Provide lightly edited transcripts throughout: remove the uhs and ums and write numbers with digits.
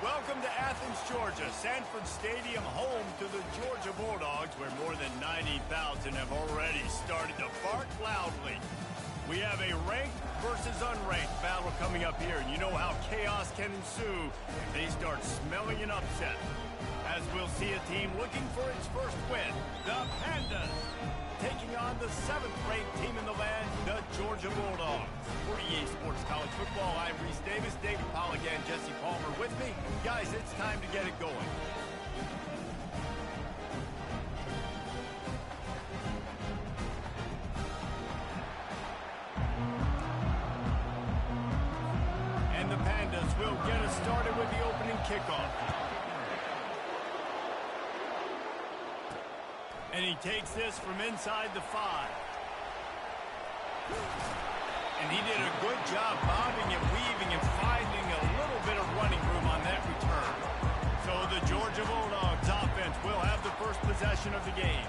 Welcome to Athens, Georgia, Sanford Stadium, home to the Georgia Bulldogs, where more than 90,000 have already started to bark loudly. We have a ranked versus unranked battle coming up here, and you know how chaos can ensue if they start smelling an upset. As we'll see a team looking for its first win, the Pandas, taking on the 7th-ranked team in the land, the Georgia Bulldogs. For EA Sports College Football, I'm Reese Davis, David Polligan, Jesse Palmer with me. Guys, it's time to get it going. And the Pandas will get us started with the opening kickoff. And he takes this from inside the 5. And he did a good job bobbing and weaving and finding a little bit of running room on that return. So the Georgia Bulldogs offense will have the first possession of the game.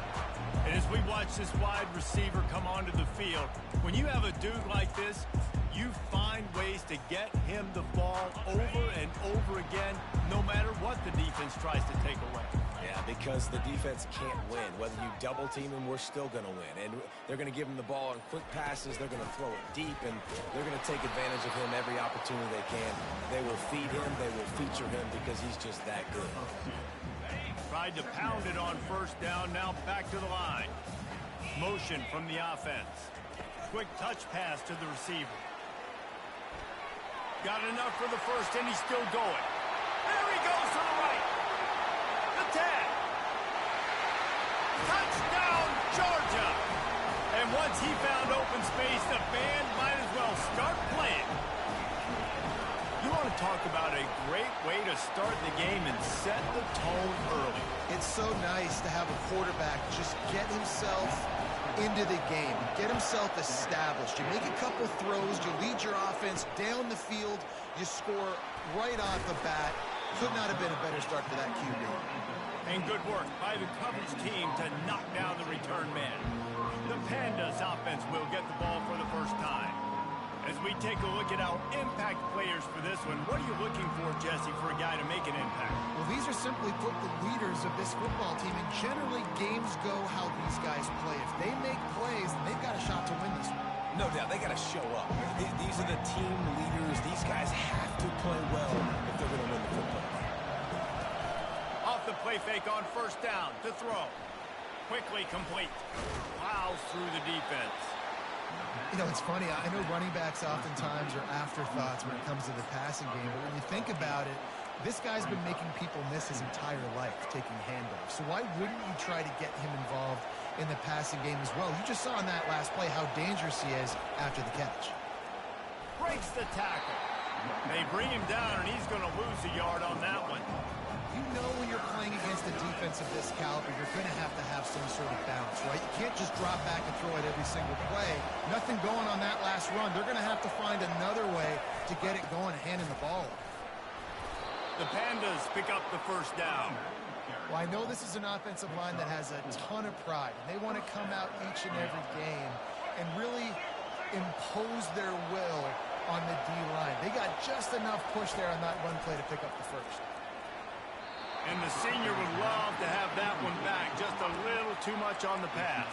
And as we watch this wide receiver come onto the field, when you have a dude like this, you find ways to get him the ball over and over again, no matter what the defense tries to take away. Yeah, because the defense can't win. Whether you double team him, we're still going to win. And they're going to give him the ball in quick passes. They're going to throw it deep, and they're going to take advantage of him every opportunity they can. They will feed him. They will feature him because he's just that good. Tried to pound it on first down. Now back to the line. Motion from the offense. Quick touch pass to the receiver. Got enough for the first, and he's still going. There he goes to the right. The 10. Touchdown, Georgia. And once he found open space, the band might as well start playing. You want to talk about a great way to start the game and set the tone early. It's so nice to have a quarterback just get himself into the game, get himself established. You make a couple throws, you lead your offense down the field, you score right off the bat. Could not have been a better start for that QB. And good work by the coverage team to knock down the return man. The Pandas offense will get the ball for the first time. As we take a look at our impact players for this one, what are you looking for, Jesse, for a guy to make an impact? Well, these are simply put the leaders of this football team, and generally games go how these guys play. If they make plays, then they've got a shot to win this one. No doubt, they got to show up. These are the team leaders. These guys have to play well if they're going to win the football game. Off the play fake on first down to throw. Quickly complete. Plows through the defense. You know, it's funny. I know running backs oftentimes are afterthoughts when it comes to the passing game, but when you think about it, this guy's been making people miss his entire life taking handoffs. So why wouldn't you try to get him involved in the passing game as well? You just saw in that last play how dangerous he is after the catch. Breaks the tackle. They bring him down, and he's going to lose a yard on that one. You know when you're playing against a defense of this caliber, you're going to have some sort of bounce, right? You can't just drop back and throw it every single play. Nothing going on that last run. They're going to have to find another way to get it going, handing the ball. The Pandas pick up the first down. Well, I know this is an offensive line that has a ton of pride, and they want to come out each and every game and really impose their will on the D-line. They got just enough push there on that run play to pick up the first. And the senior would love to have that one back. Just a little too much on the pass.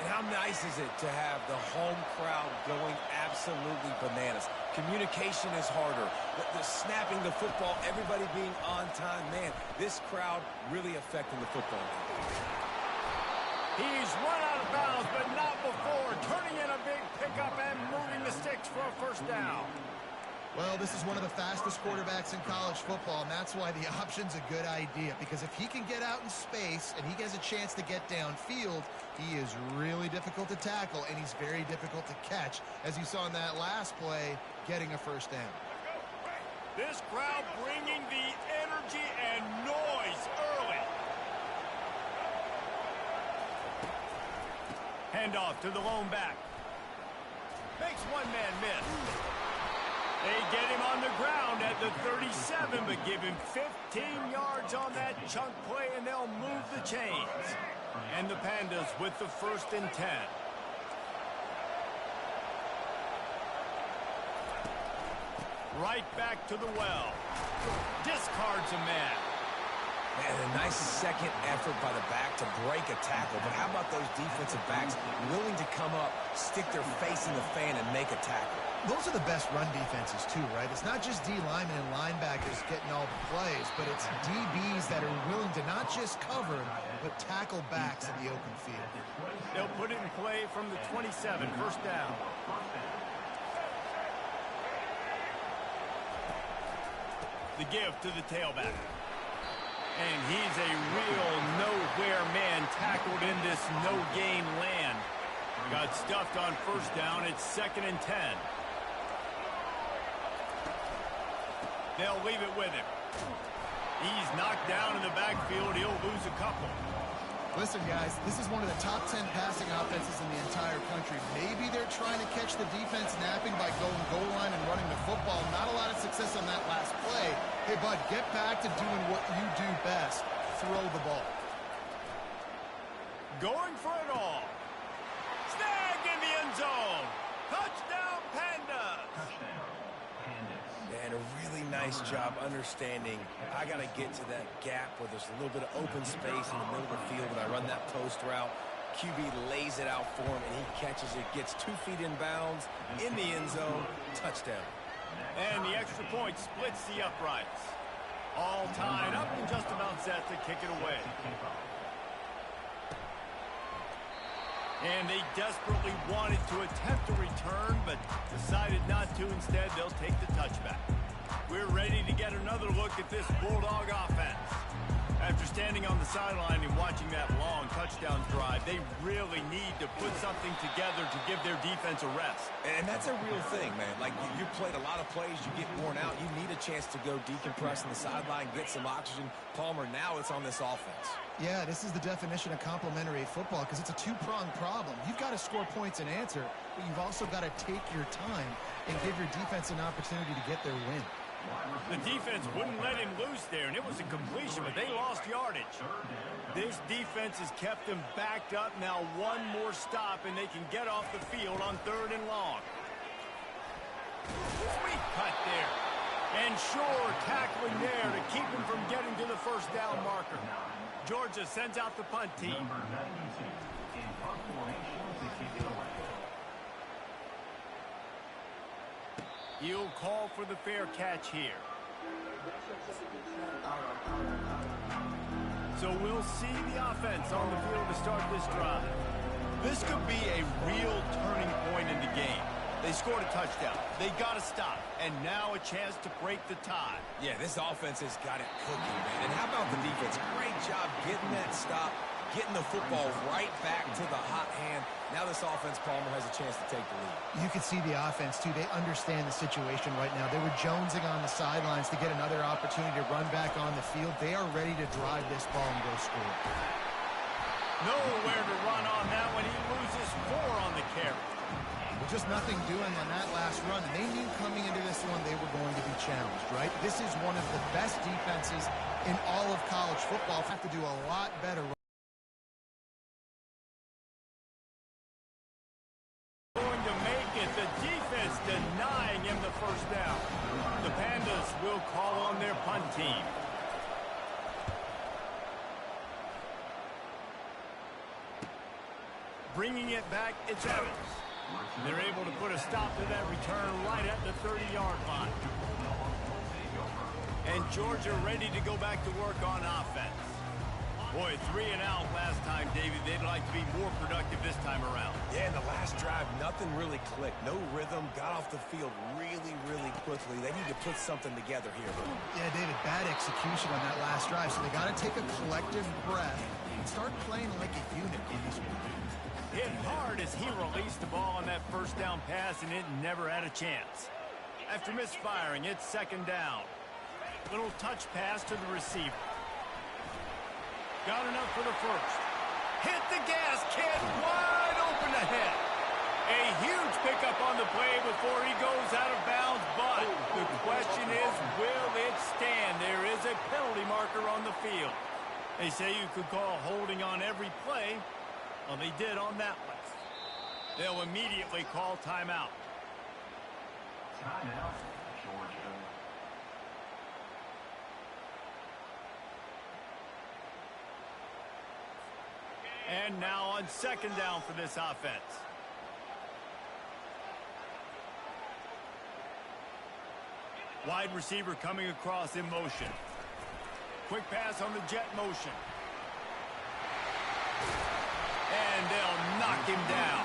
And how nice is it to have the home crowd going absolutely bananas? Communication is harder. The snapping the football, everybody being on time. Man, this crowd really affecting the football game. He's run out of bounds, but not before. Turning in a big pickup and moving the sticks for a first down. Well, this is one of the fastest quarterbacks in college football, and that's why the option's a good idea. Because if he can get out in space and he has a chance to get downfield, he is really difficult to tackle, and he's very difficult to catch, as you saw in that last play, getting a first down. This crowd bringing the energy and noise early. Handoff to the lone back. Makes one man miss. They get him on the ground at the 37, but give him 15 yards on that chunk play, and they'll move the chains. And the Pandas with the 1st and 10. Right back to the well. Discards a man. Man, a nice second effort by the back to break a tackle. But how about those defensive backs willing to come up, stick their face in the fan, and make a tackle? Those are the best run defenses, too, right? It's not just D linemen and linebackers getting all the plays, but it's DBs that are willing to not just cover, but tackle backs in the open field. They'll put it in play from the 27, first down. The give to the tailback. And he's a real nowhere man tackled in this no-gain land. Got stuffed on first down. It's 2nd and 10. They'll leave it with him. He's knocked down in the backfield. He'll lose a couple. Listen, guys, this is one of the top 10 passing offenses in the entire country. Maybe they're trying to catch the defense napping by going goal line and running the football. Not a lot of success on that last play. Hey, bud, get back to doing what you do best. Throw the ball. Going for it all. Snagged in the end zone. Touchdown, Pandas. And a really nice job understanding I got to get to that gap where there's a little bit of open space in the middle of the field when I run that post route. QB lays it out for him, and he catches it, gets 2 feet in bounds, in the end zone, touchdown. And the extra point splits the uprights. All tied up and just about set to kick it away. And they desperately wanted to attempt a return, but decided not to. Instead, they'll take the touchback. We're ready to get another look at this Bulldog offense. After standing on the sideline and watching that long touchdown drive, they really need to put something together to give their defense a rest. And that's a real thing, man. Like, you played a lot of plays, you get worn out, you need a chance to go decompress on the sideline, get some oxygen. Palmer, now it's on this offense. Yeah, this is the definition of complementary football because it's a two-pronged problem. You've got to score points and answer, but you've also got to take your time and give your defense an opportunity to get their win. The defense wouldn't let him loose there, and it was a completion, but they lost yardage. This defense has kept them backed up. Now one more stop, and they can get off the field on 3rd and long. Sweet cut there. And sure, tackling there to keep him from getting to the first down marker. Georgia sends out the punt team. He'll call for the fair catch here. So we'll see the offense on the field to start this drive. This could be a real turning point in the game. They scored a touchdown. They got to stop. And now a chance to break the tie. Yeah, this offense has got it cooking, man. And how about the defense? Great job getting that stop, getting the football right back to the hot hand. Now this offense, Palmer, has a chance to take the lead. You can see the offense, too. They understand the situation right now. They were jonesing on the sidelines to get another opportunity to run back on the field. They are ready to drive this ball and go score. Nowhere to run on that one. He loses 4 on the carry. Well, just nothing doing on that last run. And they knew coming into this one they were going to be challenged, right? This is one of the best defenses in all of college football. Have to do a lot better. Going to make it. The defense denying him the first down. The Pandas will call on their punt team. Bringing it back, it's Evans. They're able to put a stop to that return right at the 30-yard line. And Georgia ready to go back to work on offense. Boy, 3 and out last time, David. They'd like to be more productive this time around. Yeah, in the last drive, nothing really clicked. No rhythm, got off the field really, really quickly. They need to put something together here. Yeah, David, bad execution on that last drive. So they got to take a collective breath and start playing like a unit on this one. Hit hard as he released the ball on that first down pass, and it never had a chance. After misfiring, it's second down. Little touch pass to the receiver. Got enough for the first. Hit the gas, kid, wide open ahead. A huge pickup on the play before he goes out of bounds, but the question is, will it stand? There is a penalty marker on the field. They say you could call holding on every play. Well, they did on that one. They'll immediately call timeout. Timeout, Georgia. And now on second down for this offense. Wide receiver coming across in motion. Quick pass on the jet motion. And they'll knock him down.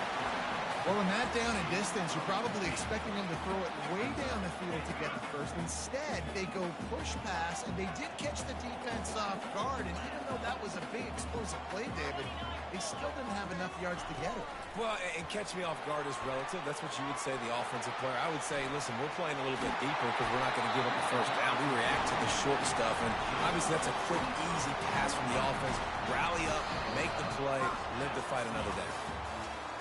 Well, in that down and distance, you're probably expecting them to throw it way down the field to get the first. Instead, they go push pass, and they did catch the defense off guard. And even though that was a big explosive play, David, they still didn't have enough yards to get it. Well, and catch me off guard is relative. That's what you would say, the offensive player. I would say, listen, we're playing a little bit deeper because we're not going to give up the first down. We react to the short stuff, and obviously that's a quick, easy pass from the offense. Rally up, make the play, live to fight another day.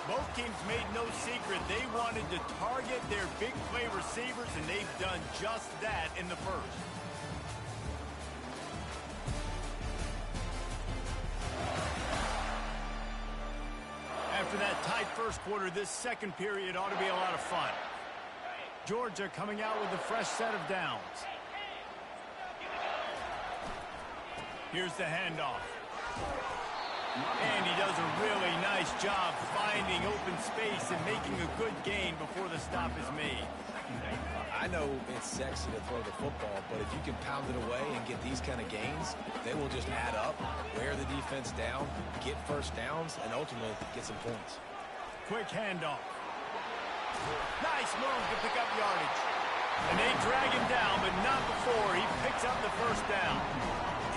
Both teams made no secret they wanted to target their big play receivers, and they've done just that in the first. After that tight first quarter, this second period ought to be a lot of fun. Georgia coming out with a fresh set of downs. Here's the handoff. And he does a really nice job finding open space and making a good gain before the stop is made. I know it's sexy to throw the football, but if you can pound it away and get these kind of gains, they will just add up, wear the defense down, get first downs, and ultimately get some points. Quick handoff. Nice move to pick up yardage. And they drag him down, but not before he picks up the first down.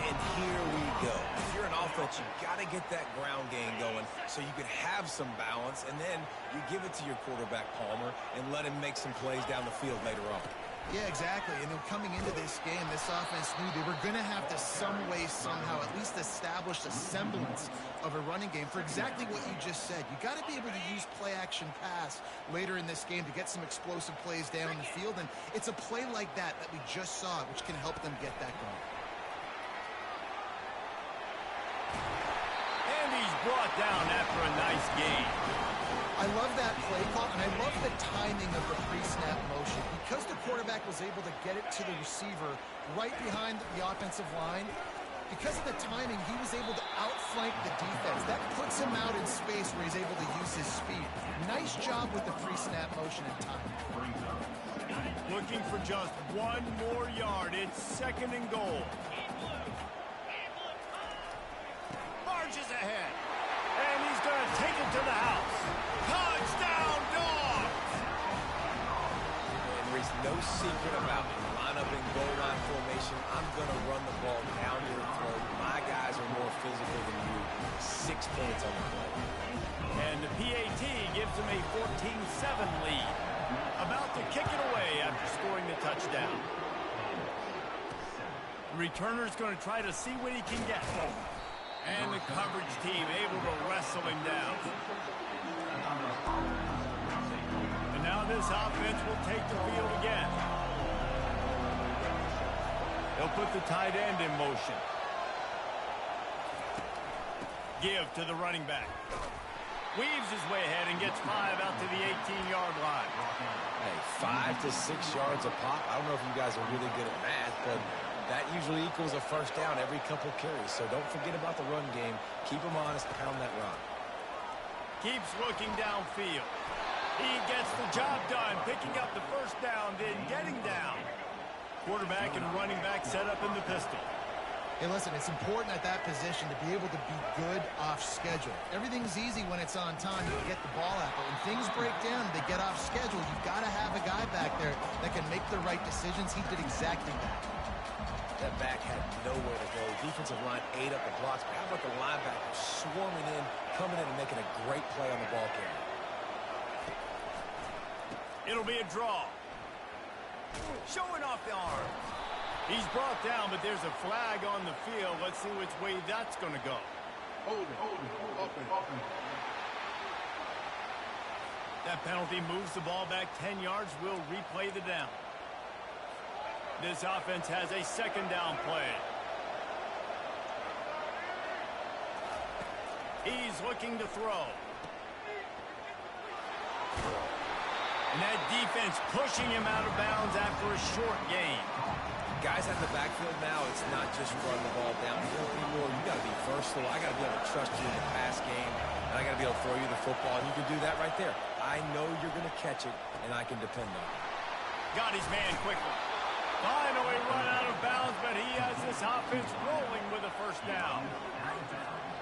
And here we go. If you're an offense, you got to get that ground game going so you can have some balance, and then you give it to your quarterback, Palmer, and let him make some plays down the field later on. Yeah, exactly. And then coming into this game, this offense knew they were going to have to some way, somehow, at least establish a semblance of a running game for exactly what you just said. You got to be able to use play-action pass later in this game to get some explosive plays down the field, and it's a play like that that we just saw, which can help them get that going. And he's brought down after a nice gain. I love that play call, and I love the timing of the pre-snap motion. Because the quarterback was able to get it to the receiver right behind the offensive line, because of the timing, he was able to outflank the defense. That puts him out in space where he's able to use his speed. Nice job with the pre-snap motion and timing. Looking for just one more yard. It's second and goal. Marches ahead. And he's going to take it to the house. Touchdown, Dogs! And there's no secret about it. Line up in goal line formation. I'm going to run the ball down your throat. My guys are more physical than you. 6 points on the play. And the PAT gives him a 14-7 lead. About to kick it away after scoring the touchdown. The returner's going to try to see what he can get. And the coverage team able to wrestle him down. And now this offense will take the field again. They'll put the tight end in motion. Give to the running back. Weaves his way ahead and gets 5 out to the 18-yard line. Hey, 5 to 6 yards a pop. I don't know if you guys are really good at math, but that usually equals a first down every couple carries. So don't forget about the run game. Keep them honest, pound that rock. Keeps looking downfield. He gets the job done, picking up the first down, then getting down. Quarterback and running back set up in the pistol. Hey, listen, it's important at that position to be able to be good off schedule. Everything's easy when it's on time. You get the ball out. But when things break down, they get off schedule. You've got to have a guy back there that can make the right decisions. He did exactly that. That back had nowhere to go. Defensive line ate up the blocks. But how about the linebacker swarming in, coming in and making a great play on the ball carrier? It'll be a draw. Showing off the arm. He's brought down, but there's a flag on the field. Let's see which way that's going to go. That penalty moves the ball back 10 yards. We'll replay the down. This offense has a second down play. He's looking to throw. And that defense pushing him out of bounds after a short gain. Guys at the backfield now, it's not just run the ball downfield anymore. You got to be versatile. I got to be able to trust you in the pass game, and I got to be able to throw you the football, and you can do that right there. I know you're going to catch it, and I can depend on it. Got his man quickly. Finally run out of bounds, but he has this offense rolling with a first down.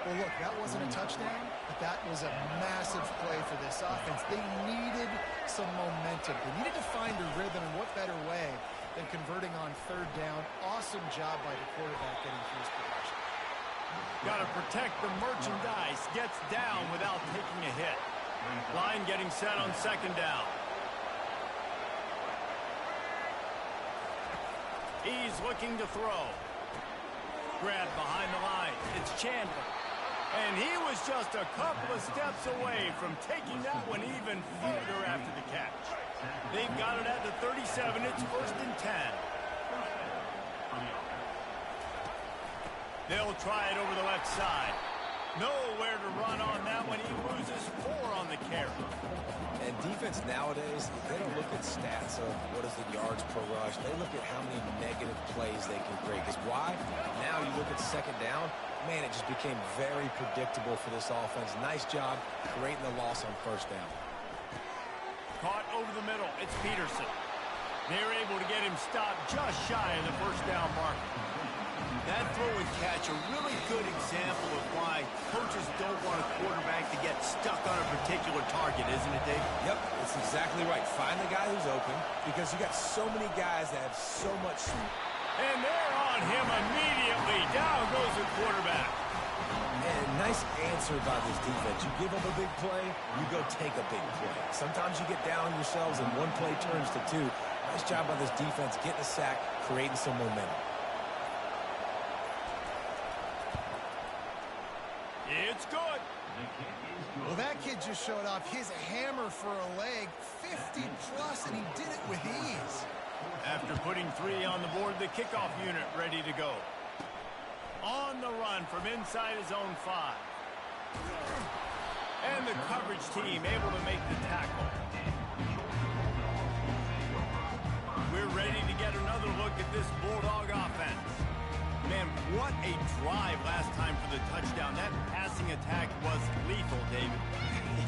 Well, look, that wasn't a touchdown, but that was a massive play for this offense. They needed some momentum. They needed to find a rhythm, and what better way than converting on third down. Awesome job by the quarterback getting through his progression. Got to protect the merchandise. Gets down without taking a hit. Line getting set on second down. He's looking to throw. Grabbed behind the line. It's Chandler. And he was just a couple of steps away from taking that one even further after the catch. They've got it at the 37. It's 1st and 10. They'll try it over the left side. Nowhere to run on that one. He loses 4 on the carry. And defense nowadays, they don't look at stats of what is the yards per rush. They look at how many negative plays they can create. Because why? Now you look at second down, man, it just became very predictable for this offense. Nice job creating the loss on first down. Caught over the middle. It's Peterson. They're able to get him stopped just shy of the first down mark. That throw and catch, a really good example of why coaches don't want a quarterback to get stuck on a particular target, isn't it, Dave? Yep, that's exactly right. Find the guy who's open because you got so many guys that have so much speed. And they're on him immediately. Down goes the quarterback. And nice answer by this defense. You give them a big play, you go take a big play. Sometimes you get down yourselves and one play turns to 2. Nice job by this defense getting a sack, creating some momentum. It's good. Well, that kid just showed off his hammer for a leg, 50 plus, and he did it with ease. After putting 3 on the board, the kickoff unit ready to go. On the run from inside his own 5. And the coverage team able to make the tackle. We're ready to get another look at this Bulldog offense. Man, what a drive last time for the touchdown. That passing attack was lethal, David.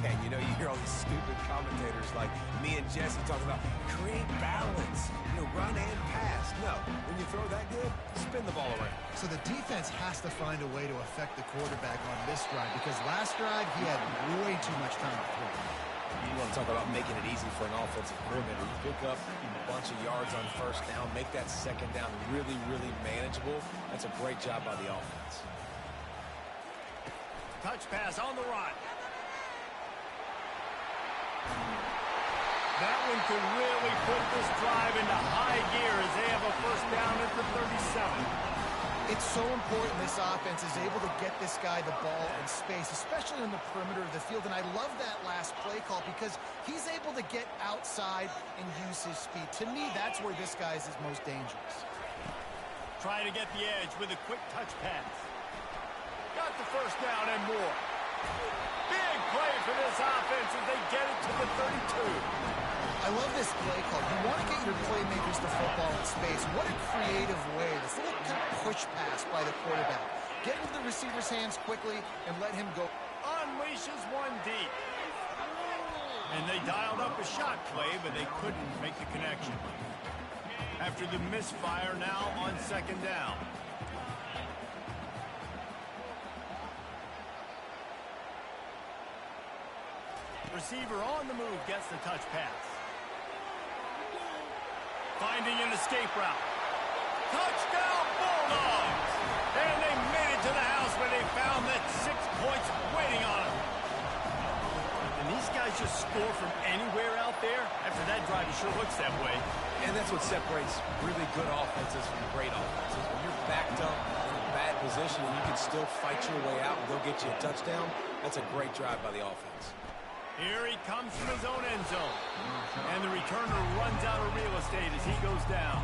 Yeah, you know, you hear all these stupid commentators like me and Jesse talking about create balance, run and pass. No, when you throw that good, spin the ball around. So the defense has to find a way to affect the quarterback on this drive because last drive he had way too much time to throw. You want to talk about making it easy for an offensive coordinator. You pick up a bunch of yards on first down, make that second down really, really manageable. That's a great job by the offense. Touch pass on the run. That one could really put this drive into high gear as they have a first down at the 37. It's so important this offense is able to get this guy the ball in space, especially on the perimeter of the field. And I love that last play call because he's able to get outside and use his speed. To me, that's where this guy is most dangerous. trying to get the edge with a quick touch pass. Got the first down and more. Big play for this offense as they get it to the 32. I love this play call. You want to get your playmakers the football in space. What a creative way. This little kind of push pass by the quarterback. Get into the receiver's hands quickly and let him go. Unleashes one deep. And they dialed up a shot play, but they couldn't make the connection. After the misfire, now on second down. Receiver on the move gets the touch pass. Finding an escape route. Touchdown Bulldogs! And they made it to the house where they found that 6 points waiting on them. And these guys just score from anywhere out there. After that drive, it sure looks that way. And that's what separates really good offenses from great offenses. When you're backed up in a bad position and you can still fight your way out and go get you a touchdown, that's a great drive by the offense. Here he comes from his own end zone. And the returner runs out of real estate as he goes down.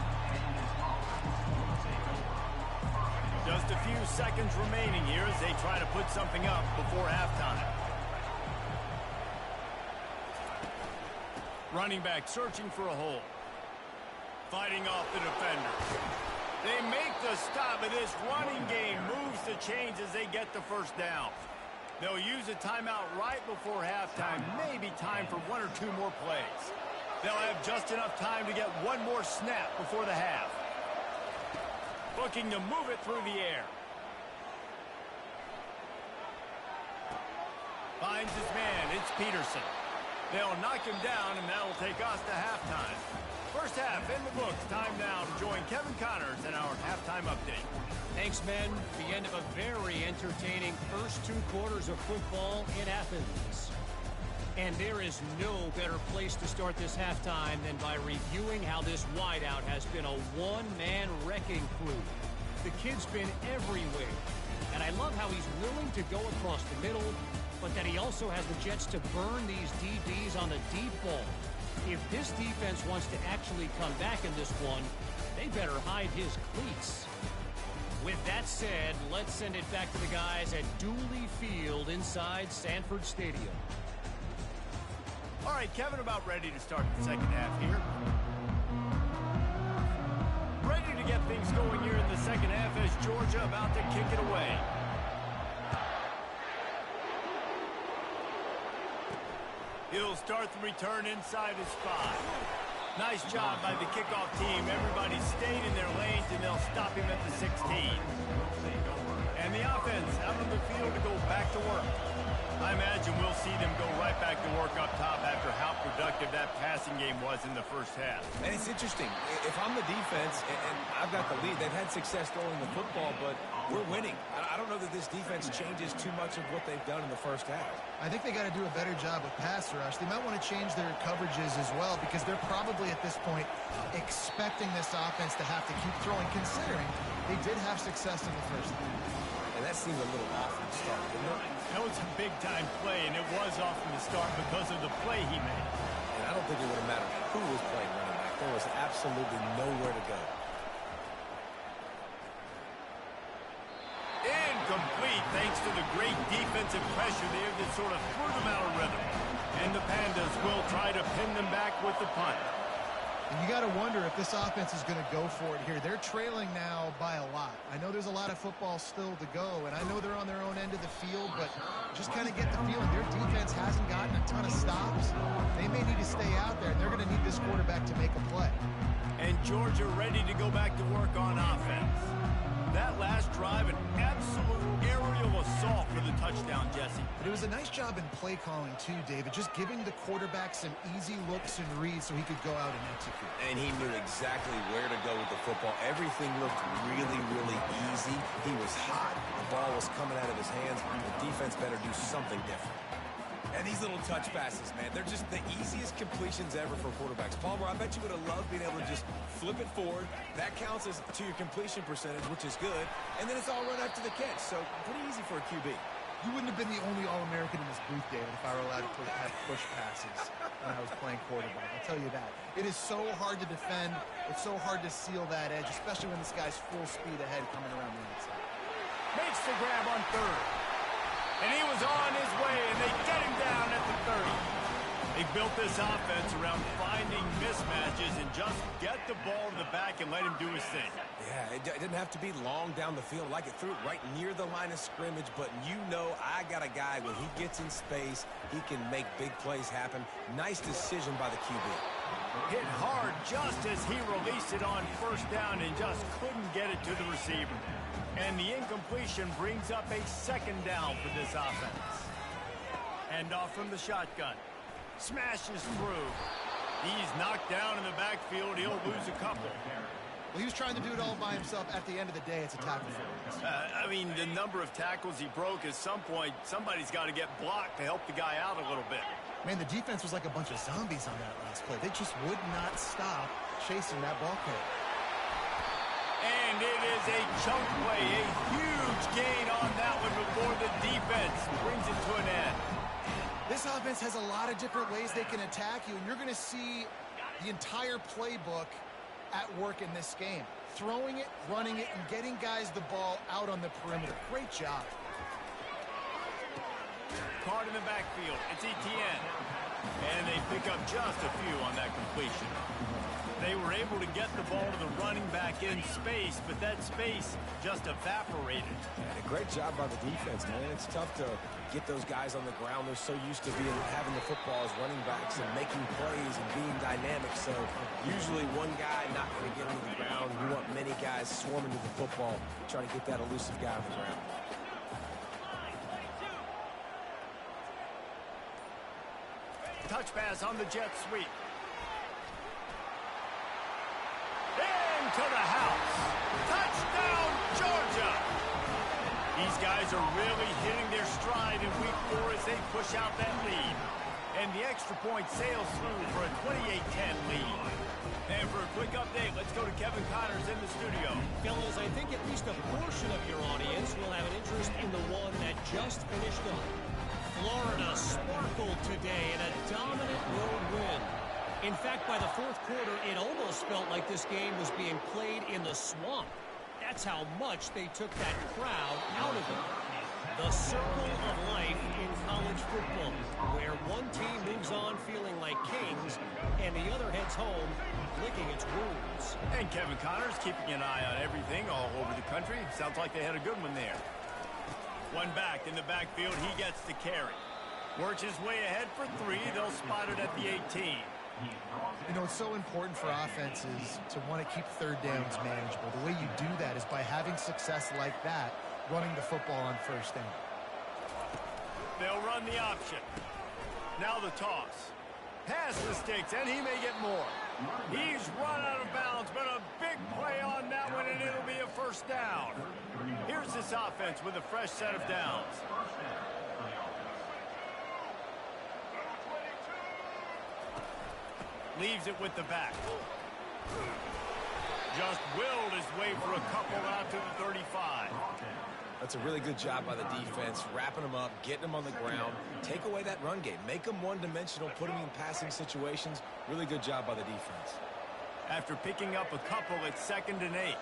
Just a few seconds remaining here as they try to put something up before halftime. Running back searching for a hole. Fighting off the defender. They make the stop, and this running game moves the chains as they get the first down. They'll use a timeout right before halftime, maybe time for 1 or 2 more plays. They'll have just enough time to get one more snap before the half. Looking to move it through the air. Finds his man, it's Peterson. They'll knock him down, and that'll take us to halftime. First half in the books. Time now to join Kevin Connors in our halftime update. Thanks, men. The end of a very entertaining first 2 quarters of football in Athens. And there is no better place to start this halftime than by reviewing how this wideout has been a one-man wrecking crew. The kid's been everywhere. And I love how he's willing to go across the middle, but that he also has the jets to burn these DBs on the deep ball. If this defense wants to actually come back in this one, they better hide his cleats. With that said, let's send it back to the guys at Dooley Field inside Sanford Stadium. All right, Kevin, about ready to start the second half here. Ready to get things going here in the second half as Georgia about to kick it away. He'll start the return inside his 5. Nice job by the kickoff team. Everybody stayed in their lanes, and they'll stop him at the 16. And the offense out on the field to go back to work. I imagine we'll see them go right back to work up top after how productive that passing game was in the first half. And it's interesting. If I'm the defense and I've got the lead, they've had success throwing the football, but we're winning. I don't know that this defense changes too much of what they've done in the first half. I think they got to do a better job with pass rush. They might want to change their coverages as well because they're probably at this point expecting this offense to have to keep throwing, considering they did have success in the first half. And that seemed a little off from the start, didn't it? That was a big-time play, and it was off from the start because of the play he made. And I don't think it would have mattered who was playing running back. There was absolutely nowhere to go. Incomplete thanks to the great defensive pressure there that sort of threw them out of rhythm. And the Pandas will try to pin them back with the punt. And you got to wonder if this offense is going to go for it here. They're trailing now by a lot. I know there's a lot of football still to go, and I know they're on their own end of the field, but just kind of get the feeling their defense hasn't gotten a ton of stops. They may need to stay out there, and they're going to need this quarterback to make a play. And Georgia ready to go back to work on offense. That last drive, an absolute aerial assault for the touchdown, Jesse. But it was a nice job in play calling, too, David, just giving the quarterback some easy looks and reads so he could go out and execute. And he knew exactly where to go with the football. Everything looked really, really easy. He was hot. The ball was coming out of his hands. The defense better do something different. And these little touch passes, man, they're just the easiest completions ever for quarterbacks. Palmer, I bet you would have loved being able to just flip it forward. That counts as to your completion percentage, which is good. And then it's all run after the catch, so pretty easy for a QB. You wouldn't have been the only All-American in this booth, David, if I were allowed to have push passes when I was playing quarterback. I'll tell you that. It is so hard to defend. It's so hard to seal that edge, especially when this guy's full speed ahead coming around the outside. Makes the grab on third. And he was on his way, and they get him down at the 30. They built this offense around finding mismatches and just get the ball to the back and let him do his thing. Yeah, it didn't have to be long down the field. Like it threw it right near the line of scrimmage, but you know I got a guy, when he gets in space, he can make big plays happen. Nice decision by the QB. Hit hard just as he released it on first down and just couldn't get it to the receiver. And the incompletion brings up a second down for this offense. Hand off from the shotgun. Smashes through. He's knocked down in the backfield. He'll lose a couple. Well, he was trying to do it all by himself. At the end of the day, it's a tackle for him. I mean, the number of tackles he broke, at some point, somebody's got to get blocked to help the guy out a little bit. Man, the defense was like a bunch of zombies on that last play. They just would not stop chasing that ball carrier. And it is a chunk play, a huge gain on that one before the defense brings it to an end. This offense has a lot of different ways they can attack you, and you're going to see the entire playbook at work in this game. Throwing it, running it, and getting guys the ball out on the perimeter. Great job. Caught in the backfield. It's Etienne. And they pick up just a few on that completion. They were able to get the ball to the running back in space, but that space just evaporated. And a great job by the defense, man. It's tough to get those guys on the ground. They're so used to having the football as running backs and making plays and being dynamic. So usually one guy not going to get into the ground. You want many guys swarming to the football, trying to get that elusive guy on the ground. Touch pass on the jet sweep. Into the house. Touchdown, Georgia. These guys are really hitting their stride in week 4 as they push out that lead. And the extra point sails through for a 28-10 lead. And for a quick update, let's go to Kevin Connors in the studio. Fellas, I think at least a portion of your audience will have an interest in the one that just finished up. Florida sparkled today in a dominant road win. In fact, by the fourth quarter, it almost felt like this game was being played in the swamp. That's how much they took that crowd out of it. The circle of life in college football, where one team moves on feeling like kings, and the other heads home licking its wounds. And Kevin Connors keeping an eye on everything all over the country. Sounds like they had a good one there. One back in the backfield, he gets the carry. Works his way ahead for 3. They'll spot it at the 18. You know, it's so important for offenses to want to keep third downs manageable. The way you do that is by having success like that, running the football on first down. They'll run the option. Now the toss. Pass mistakes, and he may get more. He's run out of bounds, but a big play on that one, and it'll be a first down. Here's this offense with a fresh set of downs. Leaves it with the back. Just willed his way for a couple out to the 35. That's a really good job by the defense, wrapping them up, getting them on the ground. Take away that run game. Make them one-dimensional, put them in passing situations. Really good job by the defense. After picking up a couple at 2nd and 8.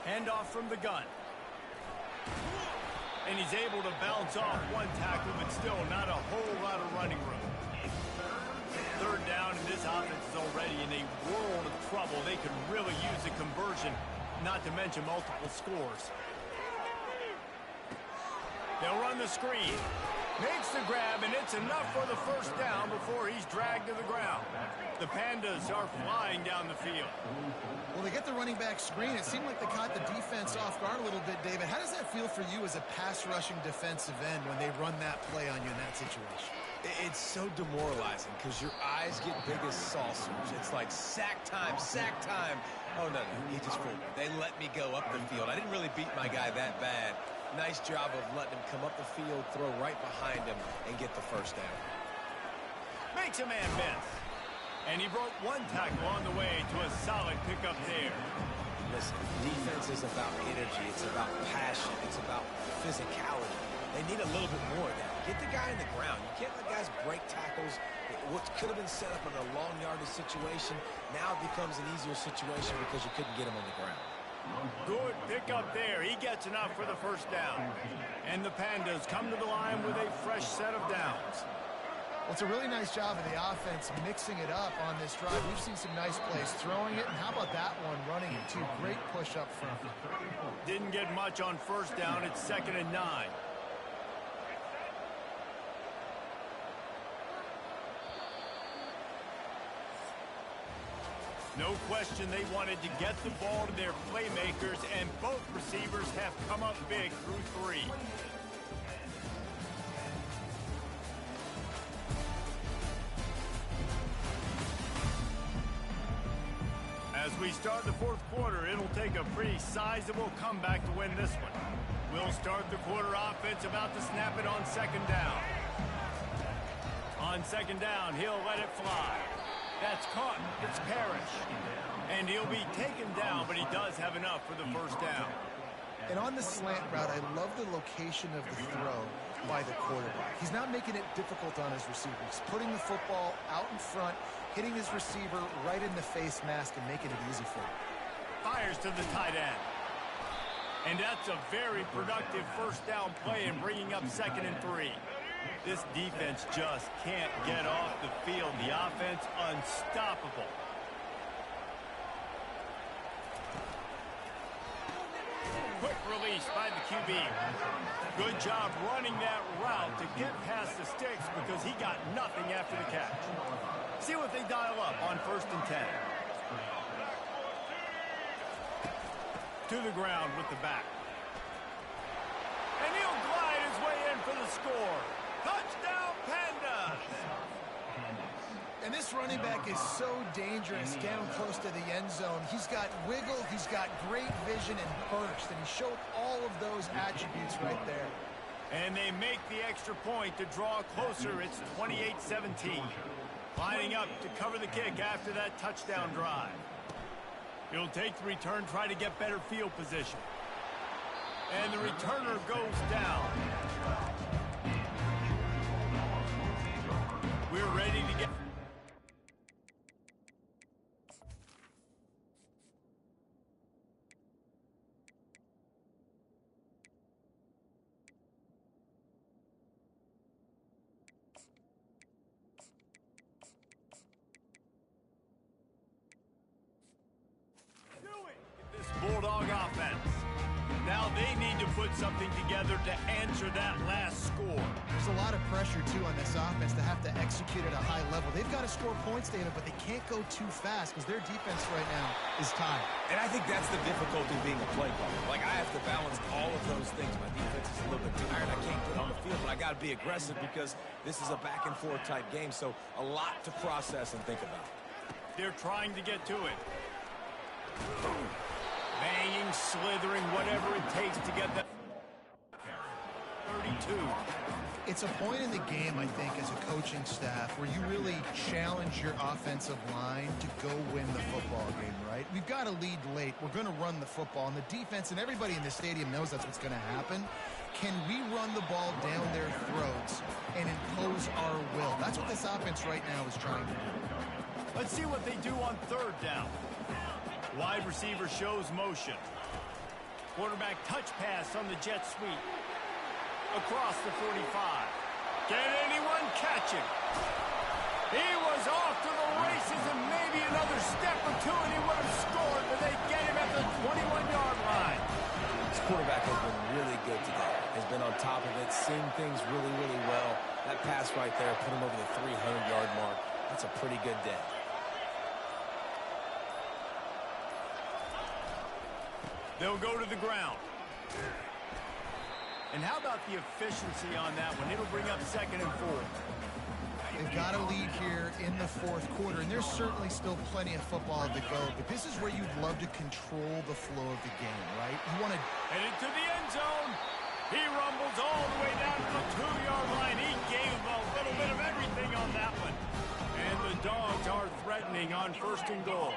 Handoff from the gun. And he's able to bounce off one tackle, but still not a whole lot of running room. Third down, and this offense is already in a world of trouble. They could really use a conversion, not to mention multiple scores. They'll run the screen. Makes the grab, and it's enough for the first down before he's dragged to the ground. The Pandas are flying down the field. Well, they get the running back screen. It seemed like they caught the defense off guard a little bit, David. How does that feel for you as a pass-rushing defensive end when they run that play on you in that situation? It's so demoralizing because your eyes get big as saucers. It's like sack time, sack time. Oh, no, he just fooled me. They let me go up the field. I didn't really beat my guy that bad. Nice job of letting him come up the field, throw right behind him, and get the first down. Makes a man miss. And he broke one tackle on the way to a solid pickup there. Listen, defense is about energy. It's about passion. It's about physicality. They need a little bit more of that. Get the guy in the ground. You can't let guys break tackles. What could have been set up in a long yardage situation now becomes an easier situation because you couldn't get him on the ground. Good pick up there. He gets enough for the first down. And the Pandas come to the line with a fresh set of downs. Well, it's a really nice job of the offense mixing it up on this drive. We've seen some nice plays throwing it, and how about that one running it too? Great push up front. Didn't get much on first down. It's 2nd and 9. No question they wanted to get the ball to their playmakers, and both receivers have come up big through 3. As we start the 4th quarter, it'll take a pretty sizable comeback to win this one. We'll start the quarter offense about to snap it on 2nd down. On 2nd down, he'll let it fly. That's caught. It's Parrish. And he'll be taken down, but he does have enough for the first down. And on the slant route, I love the location of the throw by the quarterback. He's not making it difficult on his receiver. He's putting the football out in front, hitting his receiver right in the face mask and making it easy for him. Fires to the tight end. And that's a very productive first down play and bringing up 2nd and 3. This defense just can't get off the field. The offense unstoppable. Quick release by the QB. Good job running that route to get past the sticks because he got nothing after the catch. See what they dial up on 1st and 10. To the ground with the back. And he'll glide his way in for the score. Touchdown, Pandas! And this running back is so dangerous down close to the end zone. He's got wiggle, he's got great vision and burst, and he showed all of those attributes right there. And they make the extra point to draw closer. It's 28-17. Lining up to cover the kick after that touchdown drive. He'll take the return, try to get better field position. And the returner goes down. We're ready to get... this Bulldog offense. Now they need to put something together to answer that last score. There's a lot of pressure, too, on this offense to have to execute at a high level. They've got to score points, David, but they can't go too fast because their defense right now is tired. And I think that's the difficulty being a play caller. Like, I have to balance all of those things. My defense is a little bit tired. I can't get on the field, but I got to be aggressive because this is a back-and-forth type game, so a lot to process and think about. They're trying to get to it. Banging, slithering, whatever it takes to get that 32. It's a point in the game, I think, as a coaching staff where you really challenge your offensive line to go win the football game, right? We've got to lead late. We're going to run the football, and the defense and everybody in the stadium knows that's what's going to happen. Can we run the ball down their throats and impose our will? That's what this offense right now is trying to do. Let's see what they do on 3rd down. Wide receiver shows motion. Quarterback touch pass on the jet sweep. Across the 45. Can anyone catch him? He was off to the races and maybe another step or two and he would have scored, but they get him at the 21-yard line. This quarterback has been really good today. Has been on top of it, seeing things really, really well. That pass right there put him over the 300-yard mark. That's a pretty good day. They'll go to the ground. And how about the efficiency on that one? It'll bring up 2nd and 4. They've got a lead here in the 4th quarter, and there's certainly still plenty of football to go, but this is where you'd love to control the flow of the game, right? You want to... Headed to the end zone. He rumbles all the way down to the 2-yard line. He gave a little bit of everything on that one. And the Dogs are threatening on 1st and goal.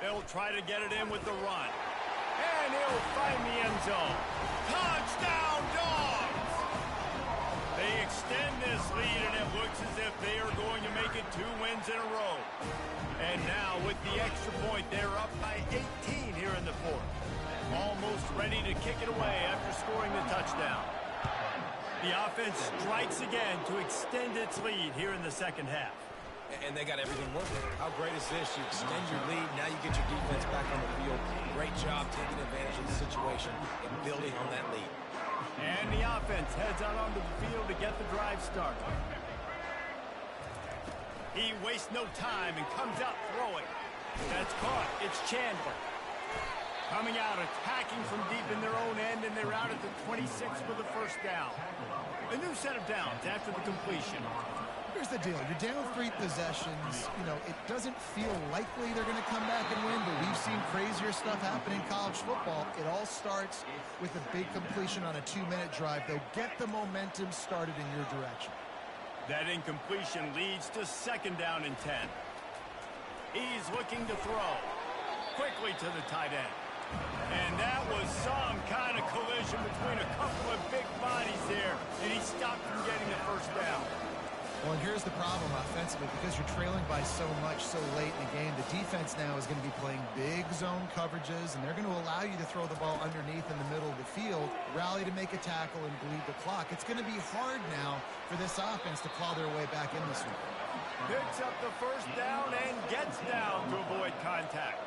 He'll try to get it in with the run. And he'll find the end zone. Touchdown, Dogs! They extend this lead, and it looks as if they are going to make it 2 wins in a row. And now, with the extra point, they're up by 18 here in the fourth. Almost ready to kick it away after scoring the touchdown. The offense strikes again to extend its lead here in the second half. And they got everything working. How great is this? You extend your lead, now you get your defense back on the field. Great job taking advantage of the situation and building on that lead. And the offense heads out onto the field to get the drive started. He wastes no time and comes out throwing. That's caught. It's Chandler. Coming out, attacking from deep in their own end, and they're out at the 26 for the first down. A new set of downs after the completion. Here's the deal. You're down 3 possessions. You know, it doesn't feel likely they're going to come back and win, but we've seen crazier stuff happen in college football. It all starts with a big completion on a 2-minute drive. They'll get the momentum started in your direction. That incompletion leads to second down and 10. He's looking to throw. Quickly to the tight end. And that was some kind of collision between a couple of big bodies there, and he stopped from getting the first down. Well, and here's the problem offensively. Because you're trailing by so much so late in the game, the defense now is going to be playing big zone coverages, and they're going to allow you to throw the ball underneath in the middle of the field, rally to make a tackle, and bleed the clock. It's going to be hard now for this offense to claw their way back in this one. Picks up the first down and gets down to avoid contact.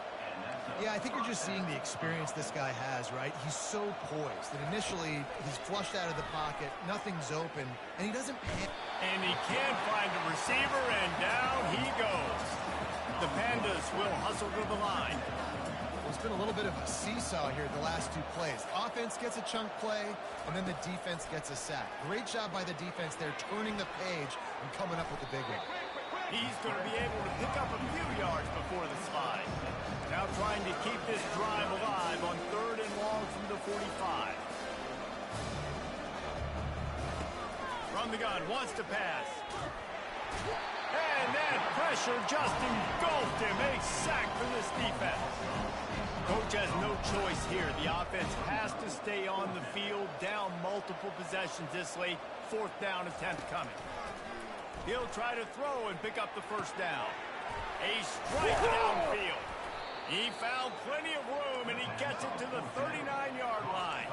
Yeah, I think you're just seeing the experience this guy has, right? He's so poised that initially he's flushed out of the pocket, nothing's open, and he doesn't panic. And he can't find a receiver, and down he goes. The Pandas will hustle to the line. There's been a little bit of a seesaw here the last 2 plays. Offense gets a chunk play, and then the defense gets a sack. Great job by the defense there, turning the page and coming up with the big one. He's going to be able to pick up a few yards before the slide. Now trying to keep this drive alive on 3rd and long from the 45. From the gun, wants to pass. And that pressure just engulfed him. A sack for this defense. Coach has no choice here. The offense has to stay on the field, down multiple possessions this late. 4th down attempt coming. He'll try to throw and pick up the first down. A strike downfield. He found plenty of room, and he gets it to the 39-yard line.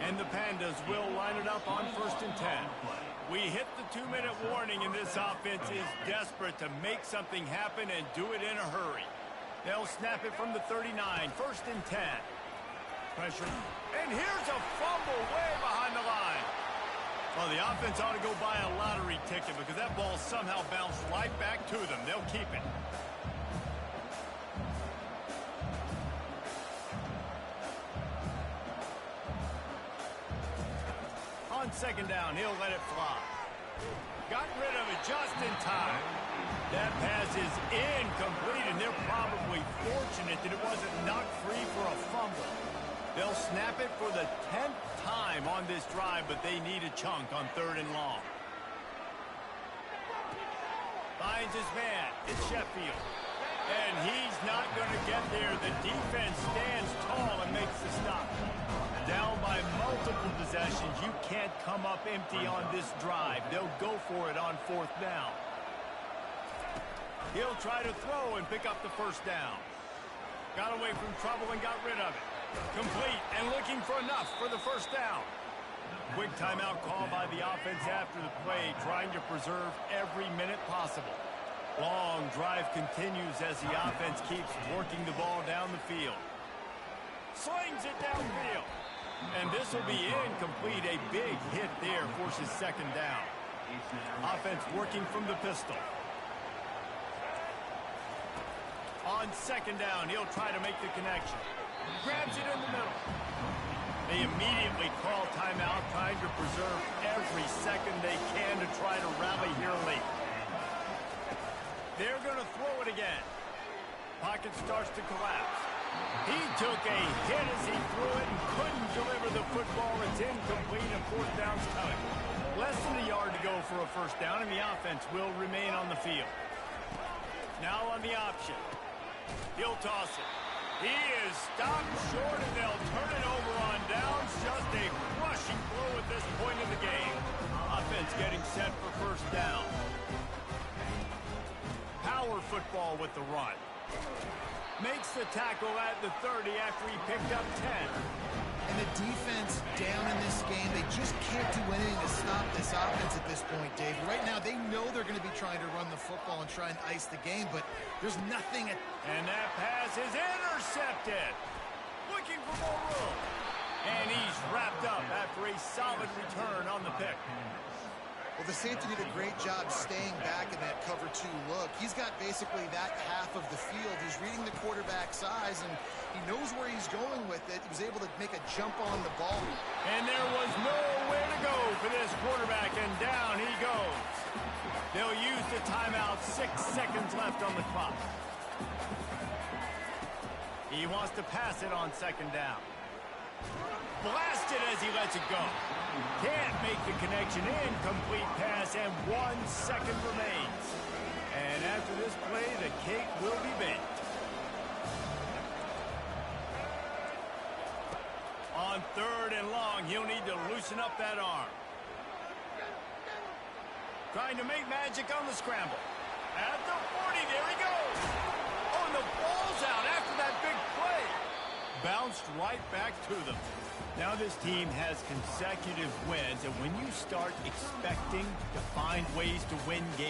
And the Pandas will line it up on 1st and 10. We hit the 2-minute warning, and this offense is desperate to make something happen and do it in a hurry. They'll snap it from the 39, 1st and 10. Pressure. And here's a fumble way behind the line. Well, the offense ought to go buy a lottery ticket because that ball somehow bounced right back to them. They'll keep it. On 2nd down, he'll let it fly. Got rid of it just in time. That pass is incomplete, and they're probably fortunate that it wasn't knocked free for a fumble. They'll snap it for the 10th time on this drive, but they need a chunk on 3rd and long. Finds his man. It's Sheffield. And he's not going to get there. The defense stands tall and makes the stop. Down by multiple possessions. You can't come up empty on this drive. They'll go for it on 4th down. He'll try to throw and pick up the first down. Got away from trouble and got rid of it. Complete and looking for enough for the first down. Quick timeout call by the offense after the play, trying to preserve every minute possible. Long drive continues as the offense keeps working the ball down the field. Slings it downfield. And this will be incomplete. A big hit there forces 2nd down. Offense working from the pistol. On 2nd down, he'll try to make the connection. Grabs it in the middle. They immediately call timeout, trying to preserve every second they can to try to rally here late. They're going to throw it again. Pocket starts to collapse. He took a hit as he threw it and couldn't deliver the football. It's incomplete and 4th down's coming. Less than a yard to go for a first down, and the offense will remain on the field. Now on the option. He'll toss it. He is stopped short, and they'll turn it over on downs. Just a crushing blow at this point in the game. Offense getting set for first down. Power football with the run. Makes the tackle at the 30 after he picked up 10. And the defense down in this game, they just can't do anything to stop this offense at this point, Dave. Right now, they know they're going to be trying to run the football and try and ice the game, but there's nothing. And that pass is intercepted. Looking for more room. And he's wrapped up after a solid return on the pick. Well, the safety did a great job staying back in that cover 2 look. He's got basically that half of the field. He's reading the quarterback's eyes, and he knows where he's going with it. He was able to make a jump on the ball. And there was nowhere to go for this quarterback, and down he goes. They'll use the timeout. 6 seconds left on the clock. He wants to pass it on second down. Blasted as he lets it go. Can't make the connection. Incomplete pass, and 1 second remains. And after this play, the cake will be baked. On 3rd and long, he'll need to loosen up that arm. Trying to make magic on the scramble. At the 40, there he goes. Oh, and the ball's out after that big play. Bounced right back to them. Now this team has consecutive wins, and when you start expecting to find ways to win games,